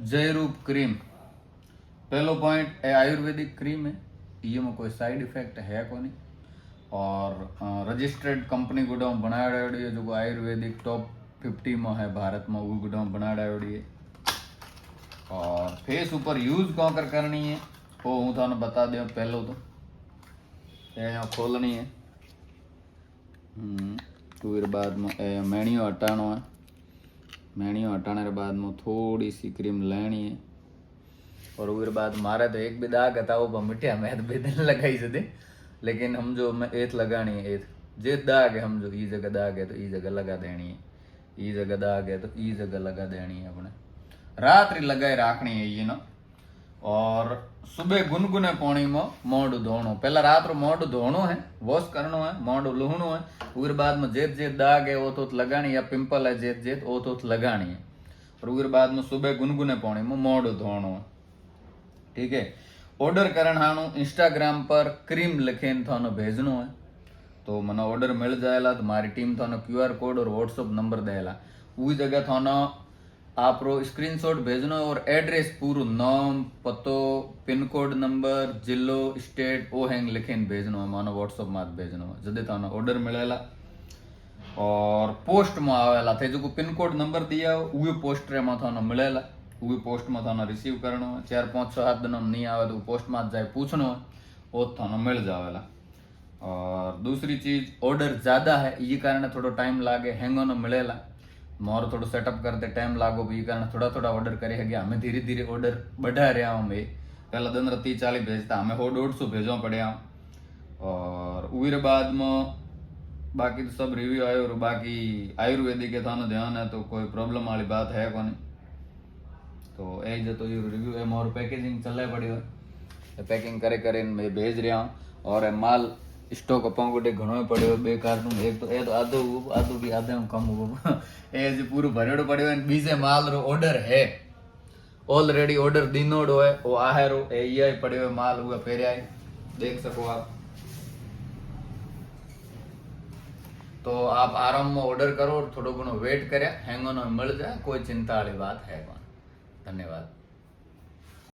जयरूप cream. पहलो point Ayurvedic cream है, ये में कोई साइड इफेक्ट है को नहीं और रजिस्टर्ड कंपनी गुडाउन बनाड़ी है जो आयुर्वेदिक टॉप 50 में है भारत में, वो गुडाउन बनाड़ी है। और फेस ऊपर यूज कौन कर करनी है वो हूँ थाने बता दूँ। पहलो तो यहाँ खोलनी है, फिर बाद में मैणियों हटाना है। मैणियों हटाने के बाद में थोड़ी सी क्रीम लेनी है और फिर बाद मारे तो एक भी दाग था वो मिठिया मैं तो बेदन लगाई से दे, लेकिन हम जो मैं एथ लगानी है एथ जे दाग है हम जो ई जगह दाग है तो ई जगह लगा देनी है, ई जगह दाग है तो ई जगह लगा देनी है। अपने रात्रि लगाए राखनी है ये ना। और सुबह गुनगुने पानी में मोढ़ धोनो, पहला रात रो मोढ़ धोनो है, वॉश करनो है, मोढ़ लुहनो है। फिर बाद में जेत जेत दाग है वो तो लगानी, या पिंपल है जेत जेत वो तो लगानी है। और फिर बाद में सुबह गुनगुने पानी में मोढ़ धोनो है। ठीक है। ऑर्डर करना इंस्टाग्राम पर क्रीम लिखे थानो भेजनो है तो मना ऑर्डर मिल जाएगा। तो हमारी टीम थानो QR कोड और व्हाट्सअप नंबर देला, वही जगह थानो आप स्क्रीनशॉट भेजनो और एड्रेस पूरा नाम पतो पिन कोड नंबर जिलो स्टेट वो हैंग लिखे भेजनो है, मानो व्हाट्सअप में भेजनो है। जदे थानो ऑर्डर मिलेला और पोस्ट में आवेला थे जो पिन कोड नंबर दिया वो पोस्ट में थानो मिलेला, वो पोस्ट में थानो रिसीव करनो है। 4 5 6 7 दिन नहीं आवे तो पोस्ट में जाए पूछनो है, वो थानो मिल जावेला। और दूसरी चीज ऑर्डर ज्यादा है ये कारण थोड़ा टाइम लागे, हैंगो न मिलेला, मोर थोड़ा सेटअप करते टाइम लागो भी कारण थोड़ा थोड़ा ऑर्डर करे है। हमें धीरे धीरे ऑर्डर बढ़ा रहा हूँ भाई, पहला दिन 30 40 भेजता हमें 150 भेजवा पड़ा। और उर बाद में बाकी तो सब रिव्यू आयो और बाकी आयुर्वेदिक के थानो ध्यान है तो कोई प्रॉब्लम वाली बात है को नहीं। तो ए जो तो ये रिव्यू है मोर पैकेजिंग चले पड़ी है, पैकिंग करे करे मैं भेज रहा हूँ। और माल स्टॉक अपन गोटे घणो पड़ो बेकार नु, एक तो ए तो आधो आधो भी आधे कम हो ए जे पूरो भरेड़ो पड़ो है। बीजे माल रो ऑर्डर है ऑलरेडी, ऑर्डर दिनोड़ो है वो आहेरो ए ये पड़ो है माल हुआ पेरिया है, देख सको आप। तो आप आराम में ऑर्डर करो और थोड़ो घणो वेट करे, हैंगो न मिल जाए, कोई चिंता वाली बात है कौन। धन्यवाद।